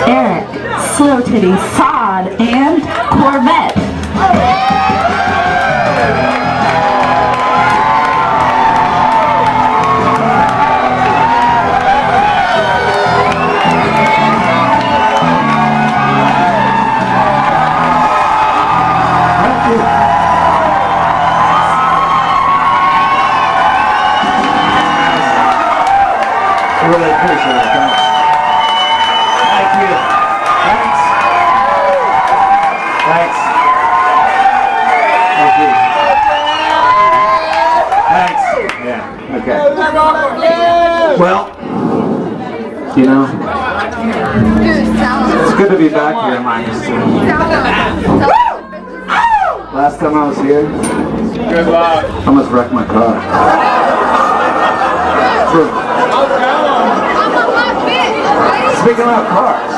Eric, Slow Titty, Sod, and Corvette. I really appreciate it, guys. Thank you. Thanks. Thanks. Thank you. Thanks. Yeah, okay. Well, you know, it's good to be back here in Lancaster. Last time I was here, Good luck. I almost wrecked my car. True. Speaking of cars,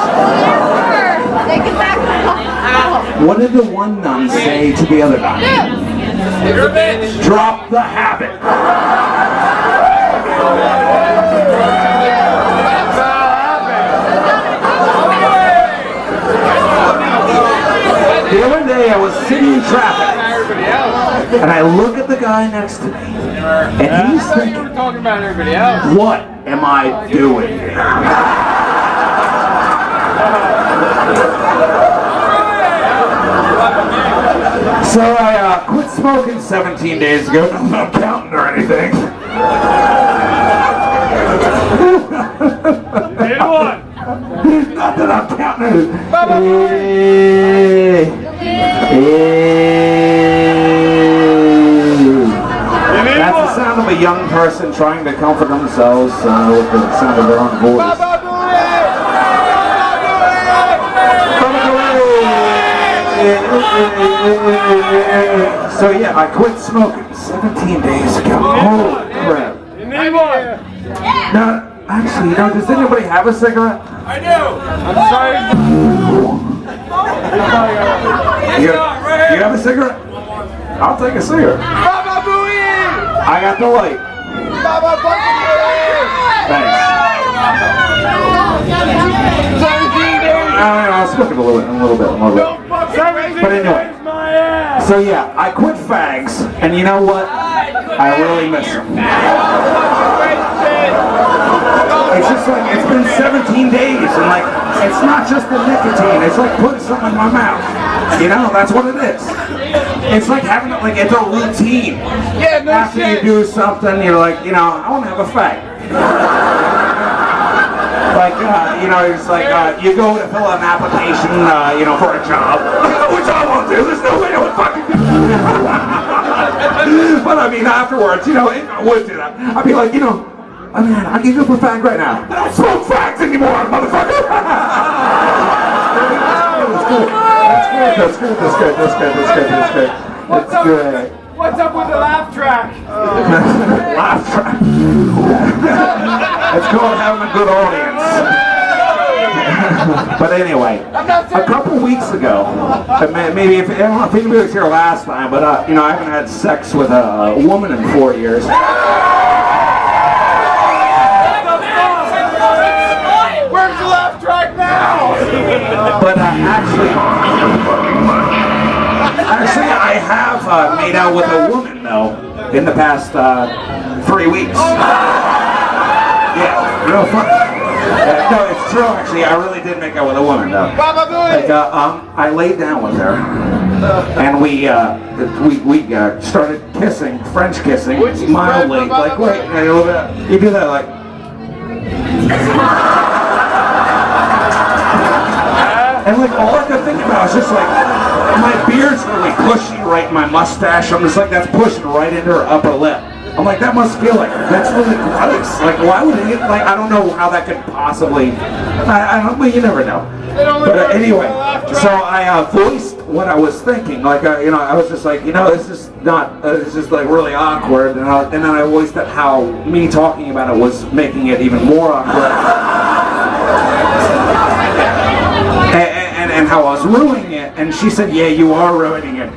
what did the one nun say to the other nun? You're a bitch. Drop the habit. The other day I was sitting in traffic and I look at the guy next to me and he's I thought you thinking, were talking about everybody else. what am I doing here? So I quit smoking 17 days ago. I'm not counting or anything. Hit one. Not that I'm counting. That's the sound of a young person trying to comfort themselves with the sound of their own voice. So yeah, I quit smoking 17 days ago. Holy crap. You need one. Now, actually, you know, does anybody have a cigarette? I do. I'm sorry. You have a cigarette? I'll take a cigarette. Baba Booey. I got the light. Baba Booey. Thanks. 17 days. I'll smoke it a little bit. But anyway. My ass. So yeah, I quit fags, and you know what? I really miss them. It's just like, it's been 17 days, and like, it's not just the nicotine, it's like putting something in my mouth. You know, that's what it is. It's like having it, like, it's a routine. Yeah, no After shit. you do something, you're like, you know, I want to have a fag. Like, you know, it's like, you go to fill out an application, you know, for a job, which I won't do, there's no way I would fucking do that. But I mean, afterwards, you know, if I would do that, I'd be like, you know, I mean, I'll give you up a fag right now. I don't smoke fags anymore, motherfucker. That's good. What's up with the laugh track? Laugh track. It's called having a good audience. But anyway, a couple weeks ago, maybe if I don't know if anybody was here last time, but you know, I haven't had sex with a woman in 4 years. Where's the laugh track now? But actually, I have made out with a woman though in the past 3 weeks. Yeah, real fun. No, it's true actually. I really did make out with a woman though. Baba Booey. Like, I laid down with her, and we started kissing, French kissing, Which is mildly. spread from Like, wait, a little bit. You do that like. And like all I could think about was just like, my beard's really pushy right in my mustache. I'm just like, that's pushing right into her upper lip. I'm like, that must feel like, that's really gross. Like, why would it, like, I don't know how that could possibly, I don't, well, you never know. But anyway, so I voiced what I was thinking. Like, you know, I was just like, you know, this is not, it's just like really awkward. And then I voiced that how me talking about it was making it even more awkward. And how I was ruining it, and she said, yeah, you are ruining it.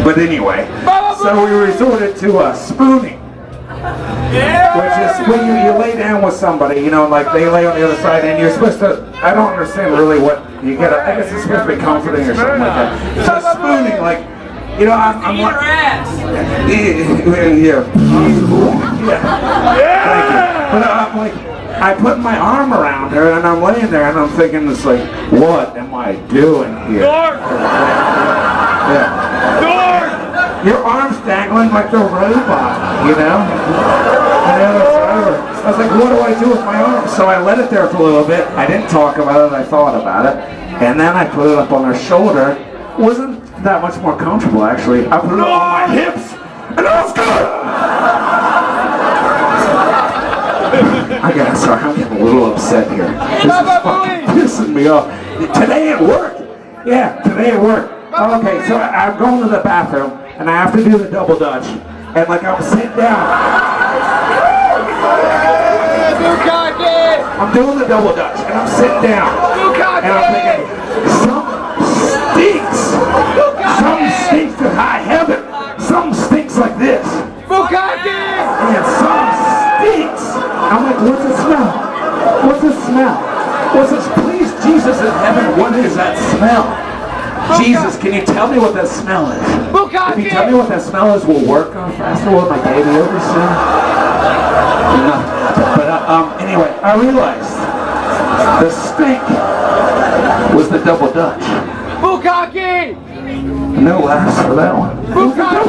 But anyway, so we resorted to spooning. Which is when you lay down with somebody, you know, like they lay on the other side, and you're supposed to. I don't understand really what you get. I guess it's supposed to be comforting or something like that. So spooning, like, you know, I'm like, yeah. Thank you. But I'm like, I put my arm around her, and I'm laying there, and I'm thinking, it's like, what am I doing here? Yeah. Your arm's dangling like the robot, you know? And then I was like, what do I do with my arm? So I let it there for a little bit. I didn't talk about it, I thought about it. And then I put it up on her shoulder. It wasn't that much more comfortable, actually. I put it up on my hips, and it was good! Sorry, I'm getting a little upset here. This is fucking pissing me off. Today it worked. Yeah, today it worked. Okay, so I'm going to the bathroom, and I have to do the double dutch. And like I'm sitting down. I'm doing the double dutch, and I'm sitting down. And I'm thinking, something stinks. Something stinks to high heaven. Something stinks like this. And something stinks. I'm like, what's the smell? What's the smell? What's this? Please, Jesus in heaven, what is that smell? Jesus, can you tell me what that smell is? If you tell me what that smell is, we'll work on faster with my baby over soon. But anyway, I realized the stink was the double dutch. No laughs for that one. Double dutch!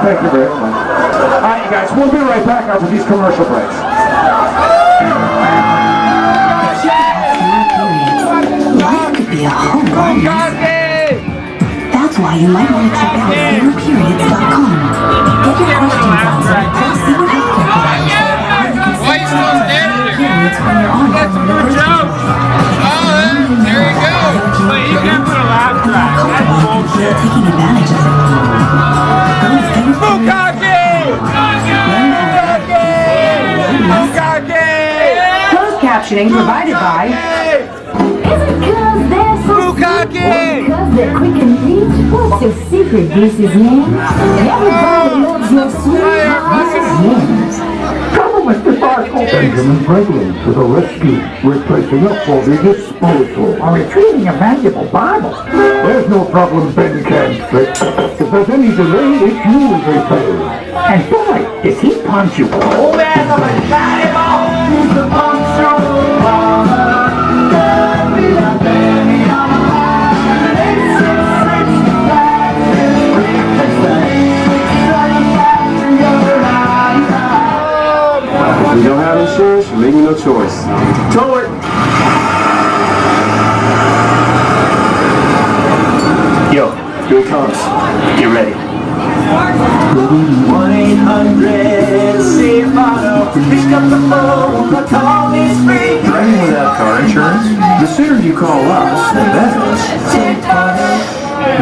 Thank you very much. All right, you guys, we'll be right back after these commercial breaks. Be a whole lot nicer. That's why you might want to check out zeroperiods.com. Get your questions answered and see what healthcare providers Why are you still standing there? when you're on That's a good joke. There you go. But you can't put a laugh track. That's bullshit. taking advantage of it. Closed captioning provided by. Is it cause they're so sweet? Because they're quick and neat? What's your secret, Goosey's name? Everybody loves your sweet yams. Come, Mr. Barkle. Benjamin Franklin to the rescue, replacing a faulty disposal. I'm retrieving a valuable Bible. There's no problem Ben can't fix. If there's any delay, it's you repair. And boy, does he punch you. Oh, man, I'm a fatty ball. Mr. If you don't have insurance, you're leaving no choice. Tow it! Yo, here it comes. Get ready. 1-800-SAVE-AUTO. Pick up the phone, the call is free. Driving without car insurance? The sooner you call us, the better.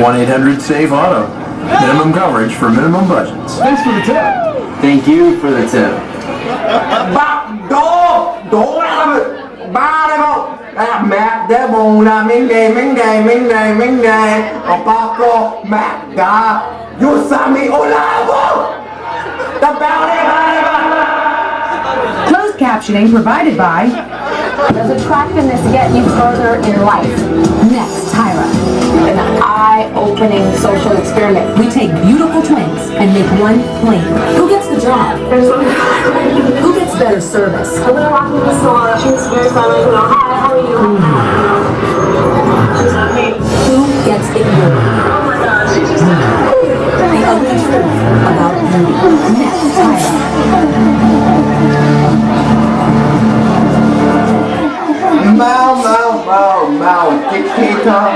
1-800-SAVE-AUTO. Minimum coverage for minimum budgets. Thanks for the tip. Thank you for the tip. Mẹ để bù là miếng đề Paco mẹ đã Yusami Olavo the bounty Closed captioning provided by. Does attractiveness get you further in life? Next, Tyra. An eye-opening social experiment. We take beautiful twins and make one flame. Who gets the job? Who gets better service? I've been walking the salon. She was very friendly. You know, hi, how are you? She's not me. Who gets ignored? Oh my God, she's just The ugly truth about beauty. Next, Tyra. Mau dictator.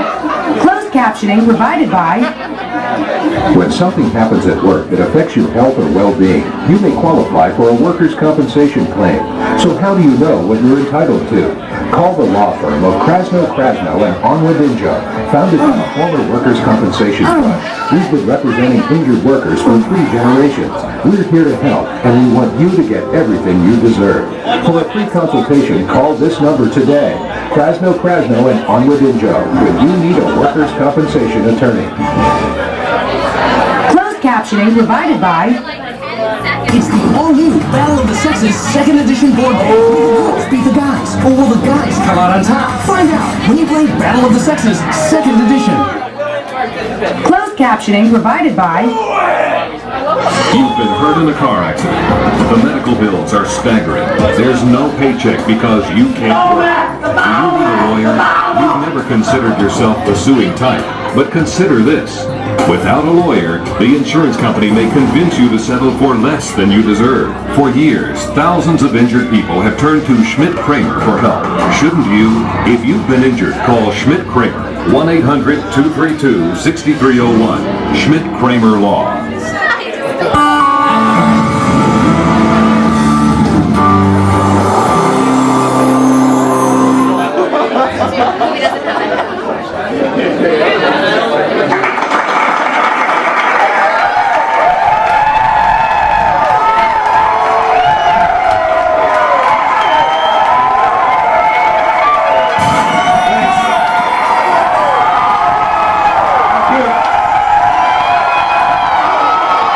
Closed captioning provided by. When something happens at work that affects your health or well-being, you may qualify for a workers' compensation claim. So how do you know what you're entitled to? Call the law firm of Krasno and Onward Injo, founded by a former workers' compensation fund. We've been representing injured workers for 3 generations. We're here to help, and we want you to get everything you deserve. For a free consultation, call this number today. Krasno and Onward Injo, when you need a workers' compensation attorney. Closed captioning provided by. It's the all-new Battle of the Sexes 2nd Edition board game. Will the girls beat the guys, or will the guys come out on top? Find out when you play Battle of the Sexes 2nd Edition. Closed captioning provided by... You've been hurt in a car accident. The medical bills are staggering. There's no paycheck because you can't work. Do you need a lawyer? You've never considered yourself the suing type, but consider this. Without a lawyer, the insurance company may convince you to settle for less than you deserve. For years, thousands of injured people have turned to Schmidt-Kramer for help. Shouldn't you? If you've been injured, call Schmidt-Kramer. 1-800-232-6301. Schmidt-Kramer Law.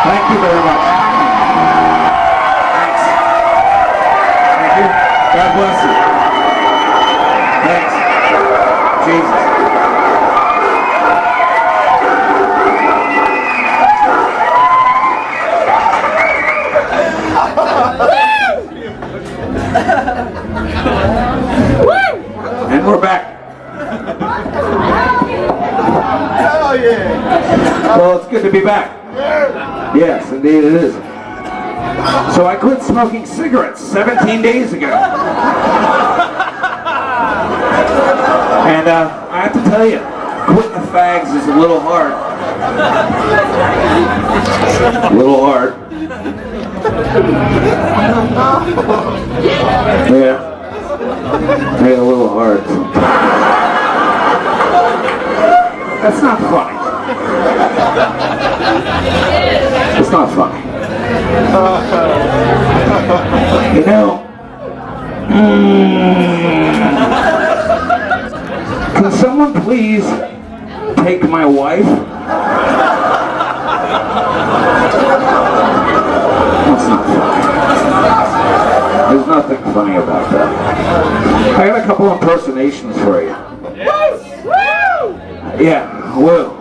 Thank you very much. Thanks. Thank you. God bless you. Thanks. Jesus. And we're back. Oh yeah. Well, it's good to be back. Yes, indeed it is. So I quit smoking cigarettes 17 days ago. And I have to tell you, quitting the fags is a little hard. A little hard. Yeah. Yeah, a little hard. That's not funny. It's not funny. You know, can someone please take my wife? That's not funny. There's nothing funny about that. I got a couple impersonations for you. Yeah, woo.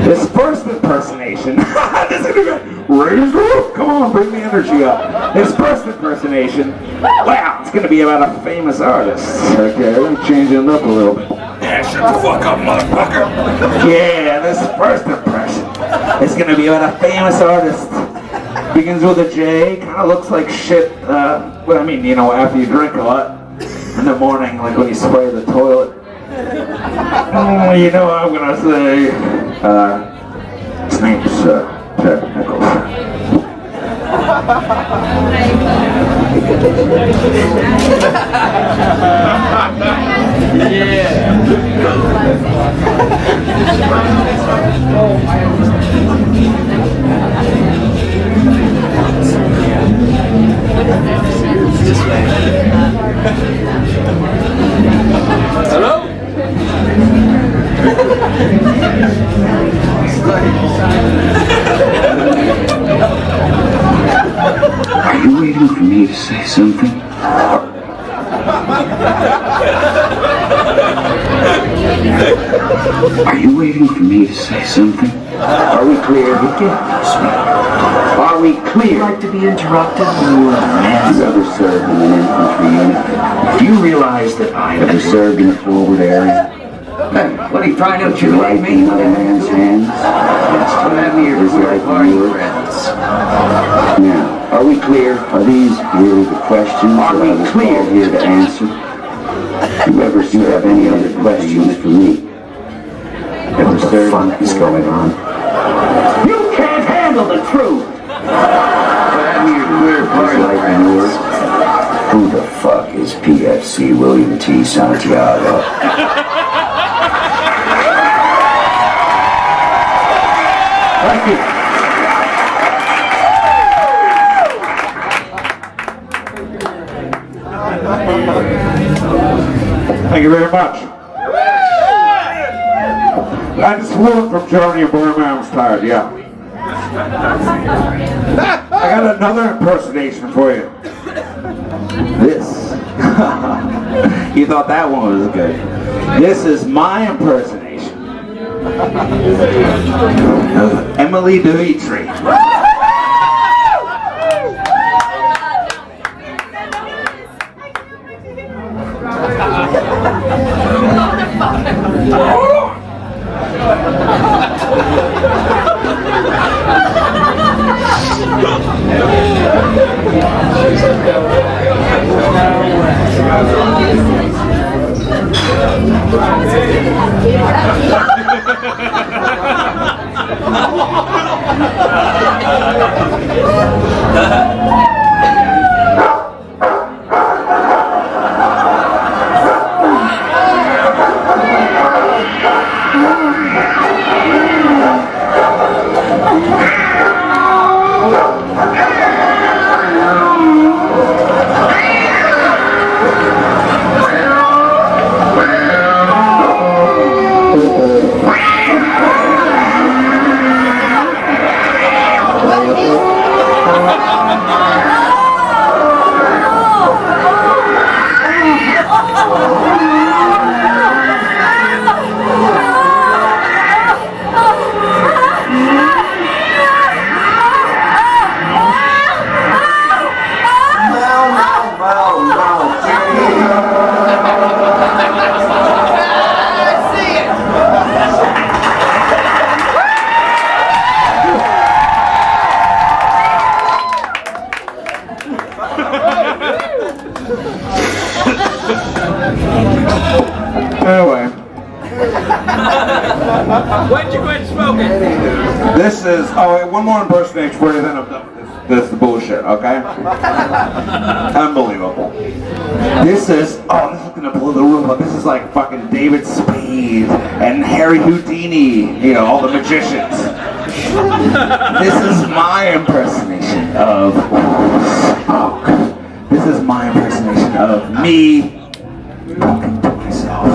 This first impersonation, this is gonna raise the roof. Come on, bring the energy up. This first impersonation, wow, it's gonna be about a famous artist. Okay, let me change it up a little bit. Yeah, shut the fuck up, motherfucker. Yeah, this first impression is gonna be about a famous artist. Begins with a J, kind of looks like shit. Well, I mean, you know, after you drink a lot in the morning, like when you spray the toilet. You know what I'm gonna say? His name's Jack Nichols. Hello? Are you waiting for me to say something? Are you waiting for me to say something? Are we clear? Are we clear? Like to be interrupted? You ever served in an infantry unit? Do you realize that I ever served in a forward area? Hey, what are you trying to Would you like me in other man's hands? Yes, Put that in your party friends. Now, are we clear? Are these really the questions that I was called here to answer? Whoever do you have any other questions for me? Ever served? What the fuck is going on? You can't handle the truth. Who the fuck is PFC William T. Santiago? Thank you. Thank you very much. I just flew in from Germany and Burma. I was tired, yeah. I got another impersonation for you. This. You thought that one was good. This is my impersonation of Emily Dimitri. Anyway. When'd you quit smoking? This is, oh wait, one more impersonation for you, then I'm done with this bullshit, okay? Unbelievable. This is, oh, this is gonna blow the roof up. This is like fucking David Spade and Harry Houdini, you know, all the magicians. This is my impersonation of smoke. This is my impersonation of me talking to myself.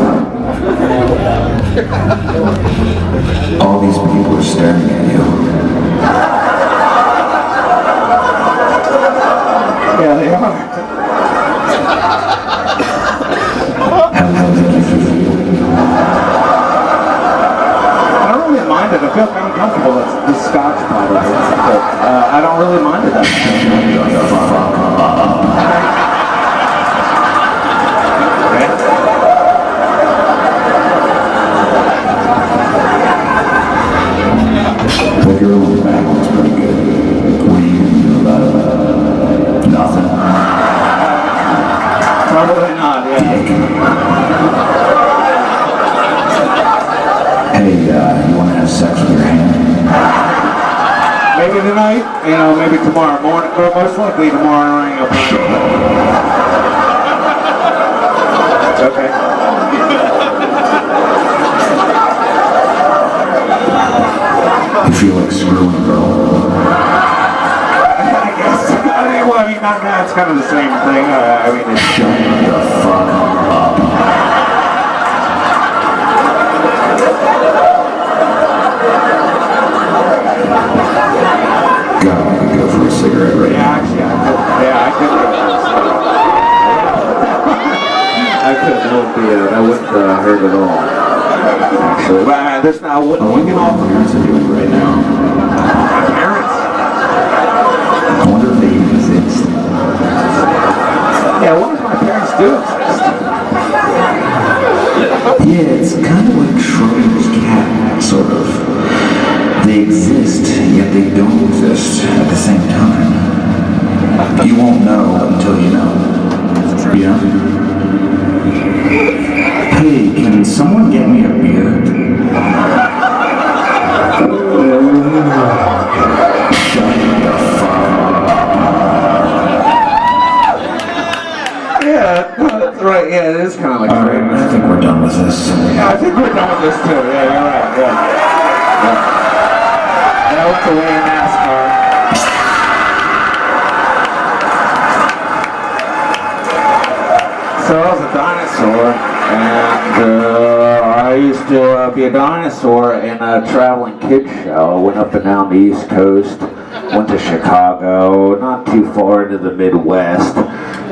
All these people are staring at you. Yeah, they are. How the hell did you feel? I don't really mind it. I feel kind of comfortable. It's the scotch probably. But, I don't really mind it that much. Well, your own back was pretty good. What do you do about it? Nothing. Probably not, yeah. Hey, you want to have sex with your hand? Maybe tonight, you know, maybe tomorrow morning, or most likely tomorrow morning. Okay. You feel like screwing a girl? I guess. Well, I mean, not that. It's kind of the same thing. I mean, it's Shut the fuck up. God, I could go for a cigarette right now. actually, I could go for a cigarette. I could hold the, that wouldn't hurt at all. Actually, but there's now, what I wonder what my parents are doing right now. My parents? I wonder if they even exist. Yeah, what does my parents do exist? Yeah, it's kind of like Schrodinger's cat, sort of. They exist, yet they don't exist at the same time. You won't know until you know. Yeah? Hey, can someone get me a beer? Shut the fuck up. Yeah, no, that's right. Yeah, it is kind of like All right, I think we're done with this. Yeah, I think we're done with this too. Yeah, you're right. Yeah. That was the way in NASCAR. So I was a dinosaur, and I used to to be a dinosaur in a traveling kids show. Went up and down the East Coast, went to Chicago, not too far into the Midwest,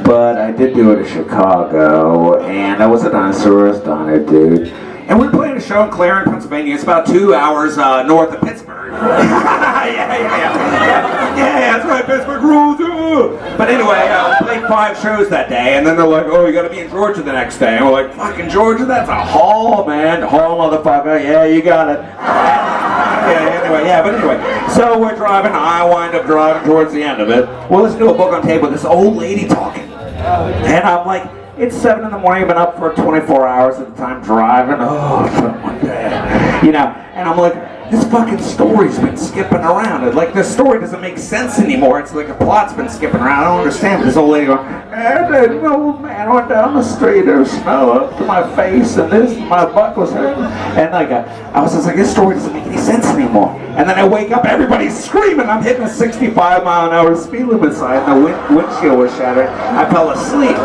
but I did do it in Chicago, and I was a dinosaur, I was Dino Dude. And we're playing a show in Clarion, Pennsylvania. It's about 2 hours north of Pittsburgh. Yeah, that's right, Pittsburgh rules. But anyway, we played 5 shows that day, and then they're like, oh, you gotta be in Georgia the next day. And we're like, fucking Georgia? That's a haul, man. Haul, motherfucker. Yeah, you got it. But anyway, so we're driving. I wind up driving towards the end of it. Well, let's do a book on tape with this old lady talking. And I'm like, it's 7 in the morning, I've been up for 24 hours at the time driving. Oh, something like that. You know, and I'm like, this fucking story's been skipping around. Like, this story doesn't make sense anymore. It's like a plot's been skipping around. I don't understand. But this old lady going, and an old man went down the street, there was snow up to my face, and my butt was hurting. And like, I was just like, this story doesn't make any sense anymore. And then I wake up, everybody's screaming. I'm hitting a 65-mile-an-hour speed limit sign. The windshield was shattered. I fell asleep.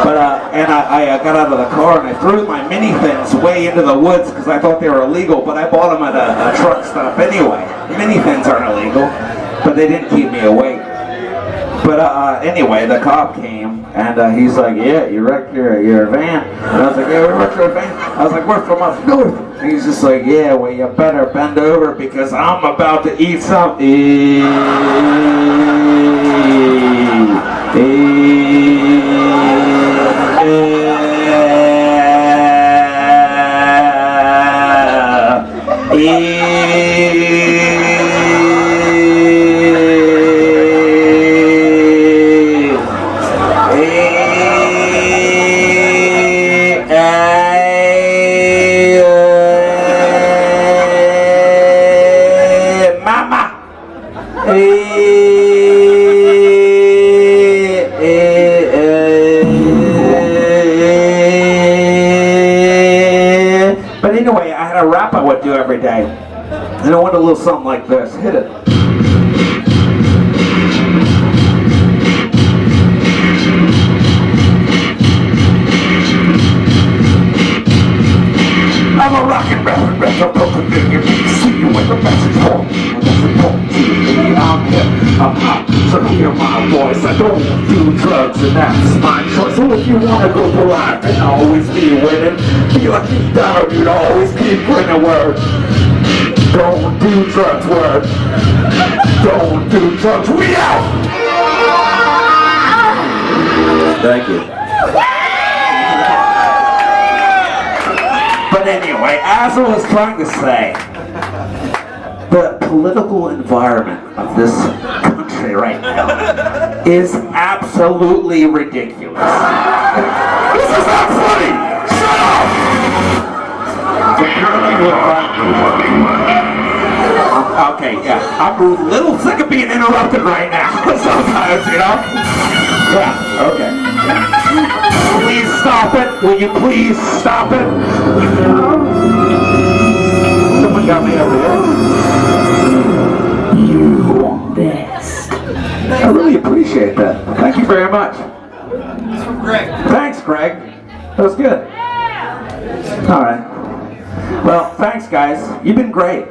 But I got out of the car and I threw my mini fins way into the woods because I thought they were illegal. But I bought them at a truck stop anyway. Mini fins aren't illegal, but they didn't keep me awake. But anyway, the cop came and he's like, yeah, you wrecked your van. And I was like, yeah, we wrecked your van. I was like, we're from up north. And he's just like, yeah, well, you better bend over because I'm about to eat something. But anyway, I had a rap I would do every day. And I went a little something like this. Hit it. I'm a rockin' rappin' rapper, broken nigga. See you with the message home. That's important to me. I'm hip, I'm hot, so hear my voice. I don't do drugs, and that's my choice. So if you wanna go for life and always be winning, be like me down, you'd always keep grinning. Word. Don't do drugs, word. Don't do drugs. We out. Thank you. But anyway, as I was trying to say, the political environment of this country right now is absolutely ridiculous. This is not funny! Shut up! Okay, yeah, I'm a little sick of being interrupted right now sometimes, you know? Yeah, okay. Please stop it. Will you please stop it? Someone got me over here. You best. I really appreciate that. Thank you very much. It's from Greg. Thanks, Greg. That was good. All right. Well, thanks, guys. You've been great.